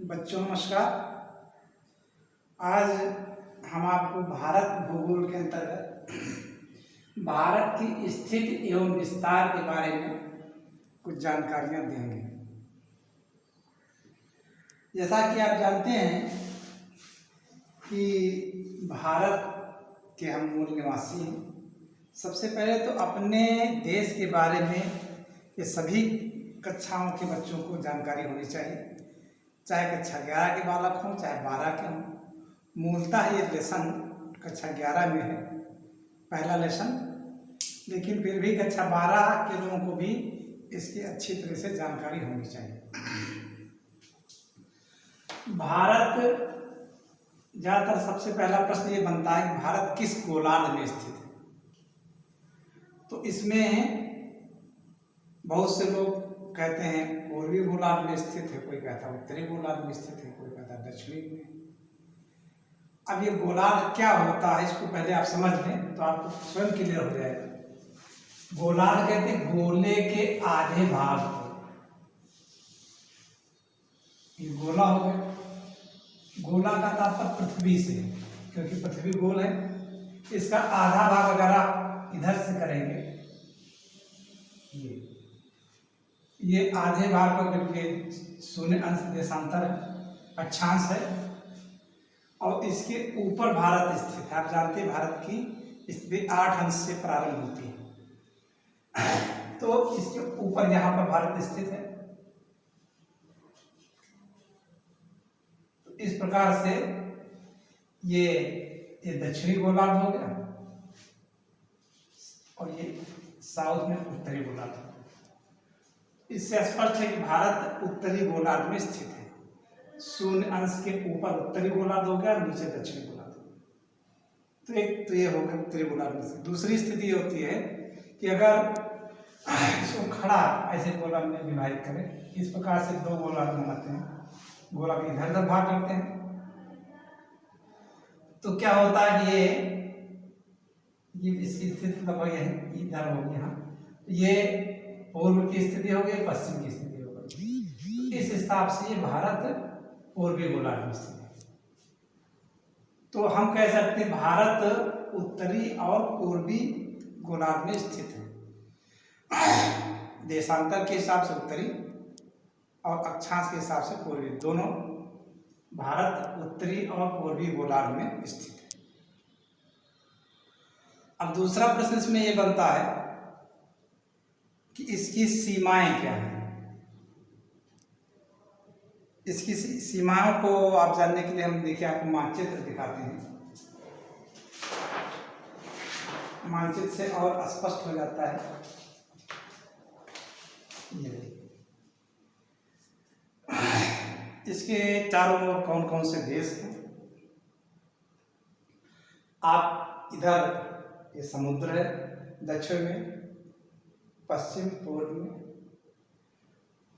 बच्चों नमस्कार। आज हम आपको भारत भूगोल के अंतर्गत भारत की स्थिति एवं विस्तार के बारे में कुछ जानकारियां देंगे। जैसा कि आप जानते हैं कि भारत के हम मूल निवासी हैं। सबसे पहले तो अपने देश के बारे में ये सभी कक्षाओं के बच्चों को जानकारी होनी चाहिए, चाहे कक्षा 11 के बालक हों चाहे 12 के हों। मूलतः ये लेसन कक्षा 11 में है, पहला लेसन, लेकिन फिर भी कक्षा 12 के लोगों को भी इसकी अच्छी तरह से जानकारी होनी चाहिए। भारत, ज़्यादातर सबसे पहला प्रश्न ये बनता है कि भारत किस गोलार्ध में स्थित है। तो इसमें बहुत से लोग कहते हैं पूर्वी गोलार्ध में स्थित है, कोई कहता है उत्तरी गोलार्ध में स्थित है, कोई कहता है दक्षिणी में। अब ये गोलार्ध क्या होता है इसको पहले आप समझ लें तो आपको स्वयं क्लियर हो जाएगा। गोलार्ध कहते हैं गोले के आधे भाग को। ये गोला हो गया। गोला का तात्पर्य पृथ्वी से, क्योंकि पृथ्वी गोल है। इसका आधा भाग अगर आप इधर से करेंगे, ये आधे भाग पर बिल्कुल शून्य अंश देशांतर है, अक्षांश है, और इसके ऊपर भारत स्थित है। आप जानते हैं भारत की स्थिति 8 अंश से प्रारंभ होती है, तो इसके ऊपर यहाँ पर भारत स्थित है। तो इस प्रकार से ये दक्षिणी गोलार्ध हो गया और ये साउथ में उत्तरी गोलार्ध। इससे स्पष्ट है कि भारत उत्तरी गोलार्ध में स्थित है। शून्य अंश के ऊपर उत्तरी गोलार्ध हो गया, नीचे दक्षिणी गोलार्ध। तो एक तो ये हो गया उत्तरी गोलार्ध में से। दूसरी स्थिति होती है कि अगर इसको खड़ा ऐसे गोला में विभाजित करें, इस प्रकार से दो गोलार्ध बनाते हैं, गोला के इधर उधर भाग करते हैं, तो क्या होता है कि ये इसकी स्थिति लगभग इधर होगी। यहाँ ये पूर्व की स्थिति हो गई, पश्चिम की स्थिति हो गई। इस हिसाब से ये भारत पूर्वी गोलार्ध में स्थित है। तो हम कह सकते हैं भारत उत्तरी और पूर्वी गोलार्ध में स्थित है। देशांतर के हिसाब से उत्तरी और अक्षांश के हिसाब से पूर्वी, दोनों भारत उत्तरी और पूर्वी गोलार्ध में स्थित है। अब दूसरा प्रश्न इसमें यह बनता है कि इसकी सीमाएं क्या हैं। इसकी सीमाओं को आप जानने के लिए हम देखिए आपको मानचित्र दिखाते हैं। मानचित्र से और स्पष्ट हो जाता है। इसके चारों ओर कौन कौन से देश हैं। आप इधर ये समुद्र है दक्षिण में, पश्चिम पूर्व में,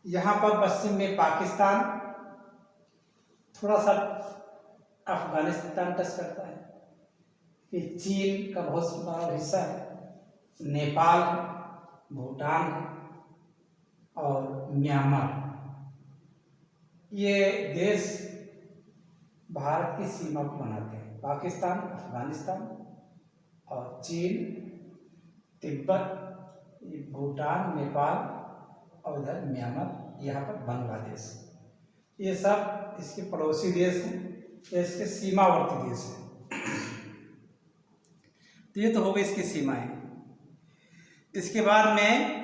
यहाँ पर पश्चिम में पाकिस्तान, थोड़ा सा अफगानिस्तान टच करता है, फिर चीन का बहुत बड़ा हिस्सा है, नेपाल है, भूटान है और म्यांमार। ये देश भारत की सीमा को बनाते हैं। पाकिस्तान, अफगानिस्तान और चीन, तिब्बत, भूटान, नेपाल और उधर म्यांमार, यहाँ पर बांग्लादेश, ये सब इसके पड़ोसी देश हैं, इसके सीमावर्ती देश हैं। तो ये तो हो गई इसकी सीमाएं। इसके बाद में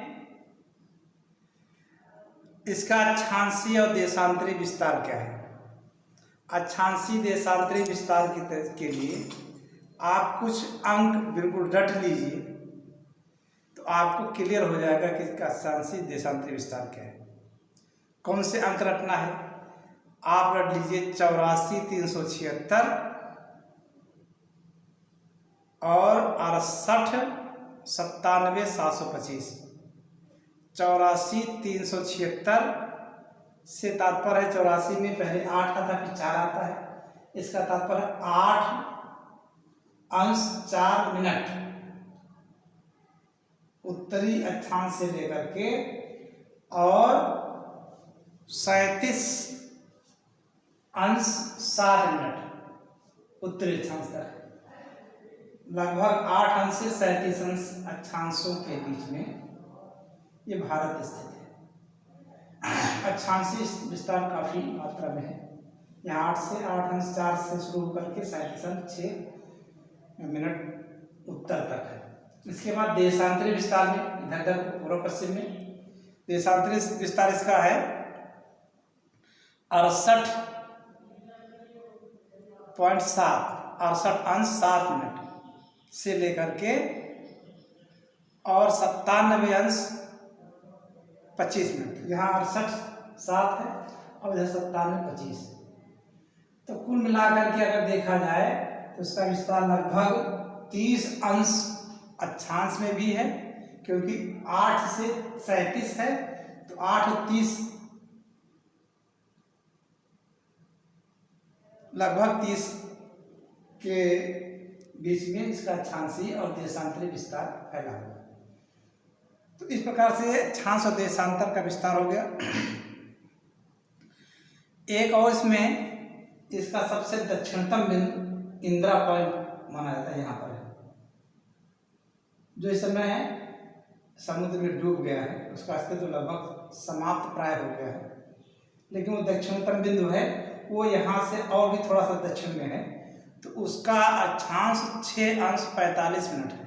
इसका अक्षांशीय और देशांतरी विस्तार क्या है। अक्षांशीय देशांतरी विस्तार के लिए आप कुछ अंक बिल्कुल रट लीजिए तो आपको क्लियर हो जाएगा कि इसका अक्षांशीय देशांतरी विस्तार क्या है। कौन से अंक रटना है आप रट लीजिए। 84,376 और 68,97,725। 84,376 से तात्पर्य है 84 में पहले 8 आता है फिर 4 आता है। इसका तात्पर्य 8 अंश 4 मिनट उत्तरी अक्षांश से लेकर के और 37 अंश 7 मिनट उत्तरी अक्षांश तक, लगभग 8 अंश से 37 अंश अक्षांशों के बीच में ये भारत स्थित है। अक्षांशीय विस्तार काफी मात्रा में है, यहाँ 8 से 8 अंश 4 से शुरू होकर के 37 अंश 6 मिनट उत्तर तक है। इसके बाद देशांतरी विस्तार में इधर उधर पूर्व पश्चिम में देशांतरी विस्तार इसका है 68 अंश 7 मिनट से लेकर के और 97 अंश 25 मिनट। यहाँ 68 7 है और इधर 97 25। तो कुल मिलाकर के अगर देखा जाए तो इसका विस्तार लगभग 30 अंश अक्षांश में भी है, क्योंकि 8 से 37 है तो 8 और 30 लगभग 30 के बीच में इसका अक्षांशीय और देशांतरी विस्तार फैला हुआ। तो इस प्रकार से अक्षांश और देशांतर का विस्तार हो गया। एक और इसमें इसका सबसे दक्षिणतम बिंदु इंदिरा पॉइंट माना जाता है, यहाँ पर है, जो इस समय समुद्र में डूब गया है, उसका अस्तित्व लगभग समाप्त प्राय हो गया है। लेकिन वो दक्षिणतम बिंदु है, वो यहाँ से और भी थोड़ा सा दक्षिण में है, तो उसका अक्षांश 6 अंश 45 मिनट है।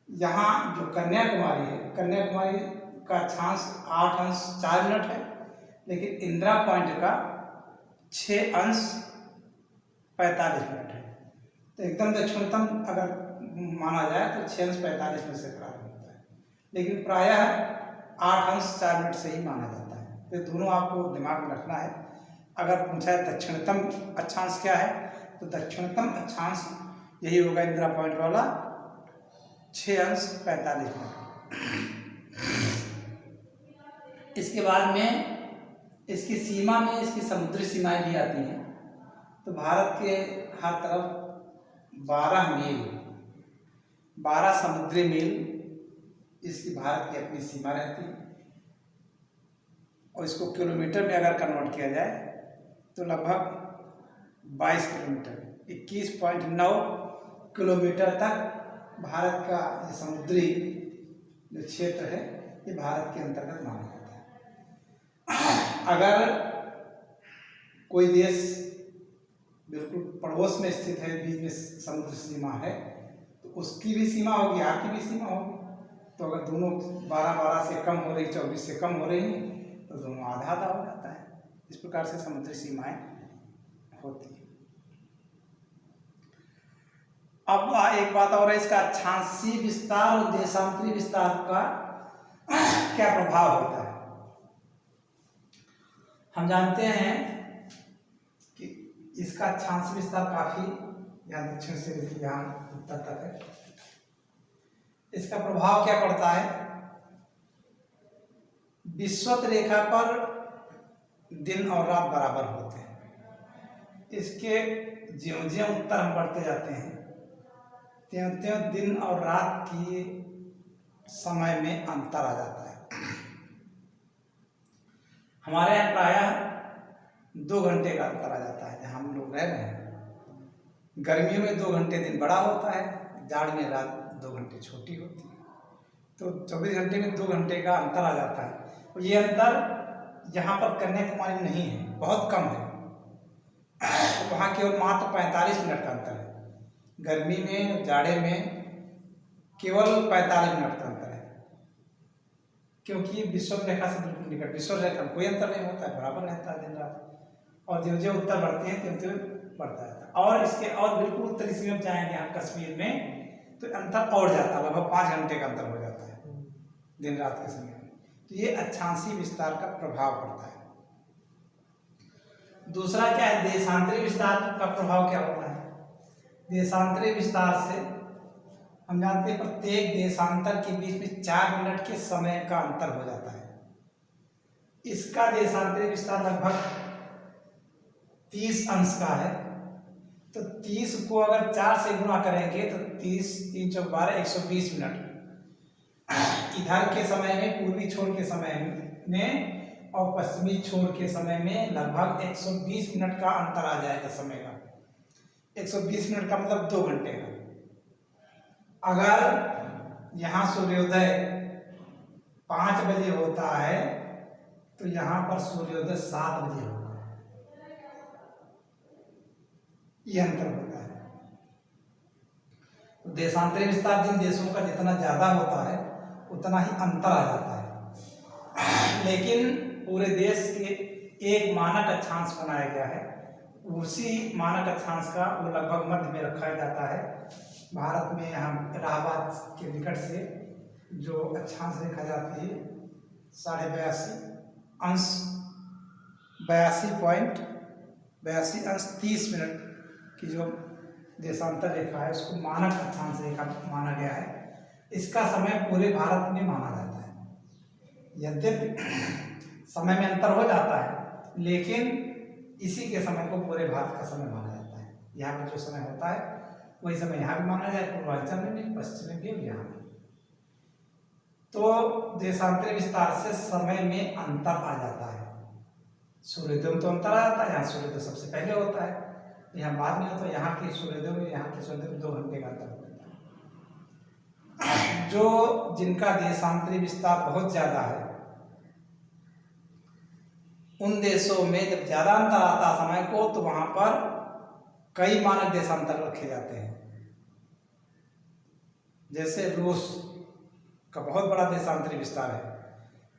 यहाँ जो कन्याकुमारी है, कन्याकुमारी का अक्षांश 8 अंश 4 मिनट है, लेकिन इंदिरा पॉइंट का 6 अंश 45 मिनट है। तो एकदम दक्षिणतम अगर माना जाए तो 6 अंश 45 मिनट से प्रारंभ होता है, लेकिन प्रायः 8 अंश 4 मिनट से ही माना जाता है। तो दोनों आपको दिमाग में रखना है। अगर पूछा है दक्षिणतम अक्षांश क्या है, तो दक्षिणतम अक्षांश यही होगा इंदिरा पॉइंट वाला 6 अंश 45 मिनट। इसके बाद में इसकी सीमा में इसकी समुद्री सीमाएं भी आती हैं। तो भारत के हर तरफ 12 समुद्री मील इसकी भारत की अपनी सीमा रहती है, और इसको किलोमीटर में अगर कन्वर्ट किया जाए तो लगभग 22 किलोमीटर 21.9 किलोमीटर तक भारत का ये समुद्री जो क्षेत्र है ये भारत के अंतर्गत माना जाता है। अगर कोई देश बिल्कुल पड़ोस में स्थित है, बीच में समुद्र सीमा है, तो उसकी भी सीमा होगी, आपकी भी सीमा होगी। तो अगर दोनों 12 से कम हो रही, 24 से कम हो रही, तो दोनों आधा आधा हो जाता है। इस प्रकार से समुद्री सीमाएं होती हैं। अब एक बात और है, इसका अक्षांशीय विस्तार और देशांतरी विस्तार का क्या प्रभाव होता है। हम जानते हैं कि इसका अक्षांशीय विस्तार काफी यहाँ दक्षिण से यहाँ उत्तर तक है। इसका प्रभाव क्या पड़ता है, विषुवत रेखा पर दिन और रात बराबर होते हैं। इसके ज्यों-ज्यों उत्तर हम बढ़ते जाते हैं, त्यों-त्यों दिन और रात की समय में अंतर आ जाता है। हमारे यहाँ प्रायः 2 घंटे का अंतर आ जाता है। जहाँ हम लोग रह रहे हैं, गर्मियों में 2 घंटे दिन बड़ा होता है, जाड़ में रात 2 घंटे छोटी होती है। तो 24 घंटे में 2 घंटे का अंतर आ जाता है। और ये अंतर यहाँ पर कन्याकुमारी में नहीं है, बहुत कम है। वहाँ केवल मात्र 45 मिनट का अंतर है। गर्मी में, जाड़े में केवल 45 मिनट का अंतर है, क्योंकि विषुवत रेखा से बिल्कुल निकट, विषुवत रेखा में कोई अंतर नहीं होता है, बराबर रहता है दिन रात। और ज्यों-ज्यों उत्तर बढ़ते हैं त्यों-त्यों बढ़ता रहता है। और इसके और बिल्कुल उत्तरी सीमा में जाएंगे हम कश्मीर में, तो अंतर और जाता है, लगभग 5 घंटे का अंतर हो जाता है दिन रात के समय में। तो ये अक्षांशीय विस्तार का प्रभाव पड़ता है। दूसरा क्या है, देशांतरी विस्तार का प्रभाव क्या होता है। देशांतरी विस्तार से हम जानते हैं प्रत्येक देशांतर के बीच में 4 मिनट के समय का अंतर हो जाता है। इसका देशांतरी विस्तार लगभग 30 अंश का है। तो 30 को अगर 4 से गुणा करेंगे तो 30 3 चौक 12 120 मिनट। इधर के समय में, पूर्वी छोर के समय में और पश्चिमी छोर के समय में लगभग 120 मिनट का अंतर आ जाएगा समय का। 120 मिनट का मतलब 2 घंटे का। अगर यहाँ सूर्योदय 5 बजे होता है तो यहाँ पर सूर्योदय 7 बजे होगा, ये अंतर होता है। तो देशांतरी विस्तार जिन देशों का जितना ज्यादा होता है उतना ही अंतर आ जाता है। लेकिन पूरे देश के एक मानक अक्षांश बनाया गया है, उसी मानक अक्षांश का वो लगभग मध्य में रखा जाता है। भारत में हम इलाहाबाद के निकट से जो अक्षांश देखा जाती है 82.82 अंश 30 मिनट की जो देशांतर रेखा है उसको मानक अक्षांश रेखा माना गया है। इसका समय पूरे भारत में माना जाता है। यद्यपि समय में अंतर हो जाता है लेकिन इसी के समय को पूरे भारत का समय माना जाता है। यहाँ पर जो समय होता है वही समय यहाँ भी माना जाए, पूर्वांचल में भी, पश्चिम में भी, यहाँ भी। तो देशांतरी विस्तार से समय में अंतर आ जाता है। सूर्योदय में तो अंतर आ जाता है, यहाँ सूर्योदय सबसे पहले होता है, यहाँ बाद में होता है। यहाँ के सूर्योदय में यहाँ के सूर्योदय में 2 घंटे का अंतर होता है। जो जिनका देशांतरी विस्तार बहुत ज्यादा है उन देशों में जब ज्यादा अंतर आता है समय को तो वहां पर कई मानक देशांतर रखे जाते हैं। जैसे रूस का बहुत बड़ा देशांतरी विस्तार है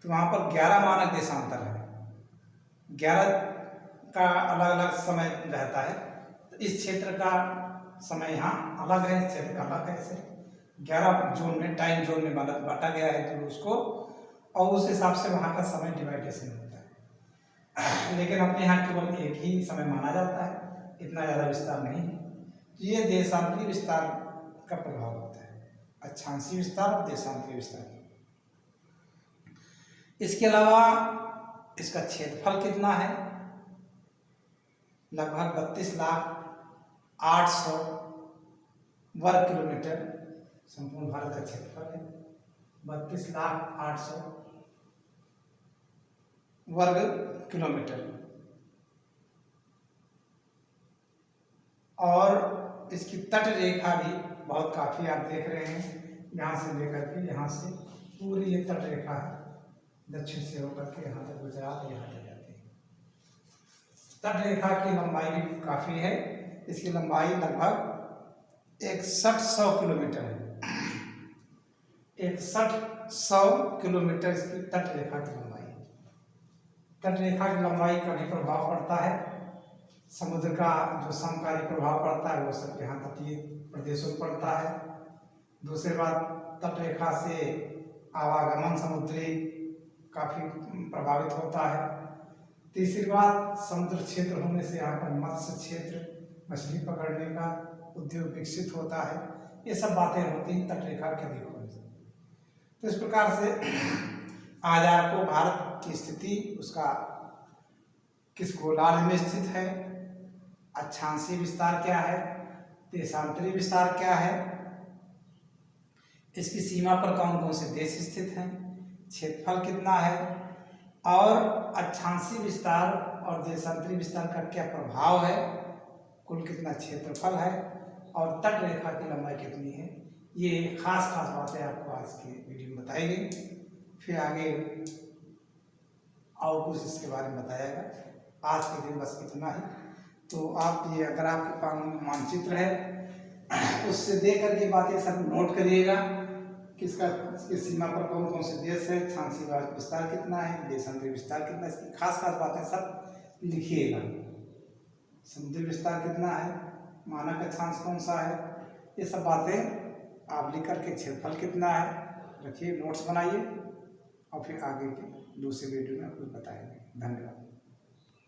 तो वहां पर 11 मानक देशांतर है, 11 का अलग अलग समय रहता है। तो इस क्षेत्र का समय यहाँ अलग है, इस क्षेत्र का अलग है। ऐसे 11 जोन में, टाइम जोन में बांटा गया है तो उसको, और उस हिसाब से वहाँ का समय डिवाइडेशन होता है। लेकिन अपने यहाँ केवल एक ही समय माना जाता है, इतना ज़्यादा विस्तार नहीं है। तो ये देशांतरी विस्तार का प्रभाव होता है, अक्षांशीय विस्तार और देशांतरी विस्तार। इसके अलावा इसका क्षेत्रफल कितना है? लगभग 32,08,000 वर्ग किलोमीटर संपूर्ण भारत का क्षेत्रफल है। 32,08,000 वर्ग किलोमीटर। और इसकी तट रेखा भी बहुत काफी आप देख रहे हैं, यहाँ से लेकर के यहाँ से पूरी ये तट रेखा है, दक्षिण से होकर के यहाँ तक गुजरात यहाँ तक जाती है। तट रेखा की लंबाई भी काफी है, इसकी लंबाई लगभग 6100 किलोमीटर है। 6100 किलोमीटर इसकी तट रेखा की लंबाई है। तट रेखा की लंबाई का भी प्रभाव पड़ता है, समुद्र का जो समकालीन प्रभाव पड़ता है वो सब यहाँ तटीय प्रदेशों में पड़ता है। दूसरी बात, तट रेखा से आवागमन समुद्री काफी प्रभावित होता है। तीसरी बात, समुद्र क्षेत्र होने से यहाँ पर मत्स्य क्षेत्र, मछली पकड़ने का उद्योग विकसित होता है। ये सब बातें होती हैं तट रेखा के अधिक होने से। तो इस प्रकार से आज आपको भारत की स्थिति, उसका किस गोलार्ध में स्थित है, अक्षांशीय विस्तार क्या है, देशांतरी विस्तार क्या है, इसकी सीमा पर कौन कौन से देश स्थित हैं, क्षेत्रफल कितना है, और अक्षांशीय विस्तार और देशांतरी विस्तार का क्या प्रभाव है, कुल कितना क्षेत्रफल है, और तट रेखा की लंबाई कितनी है, ये खास बातें आपको आज की वीडियो में बताई गई। फिर आगे और कुछ इसके बारे में बताएगा। आज के दिन बस इतना ही। तो आप ये, अगर आपके पास मानचित्र है उससे देख करके बातें सब नोट करिएगा, किसका किस सीमा पर कौन कौन से देश है, अक्षांशीय विस्तार कितना है, देशांतरी विस्तार कितना है, इसकी खास बातें सब लिखिएगा। समुद्री विस्तार कितना है, मानक अक्षांश कौन सा है, ये सब बातें आप लिख करके, क्षेत्रफल कितना है रखिए, नोट्स बनाइए, और फिर आगे की दूसरे वीडियो में आपको बताएंगे। धन्यवाद।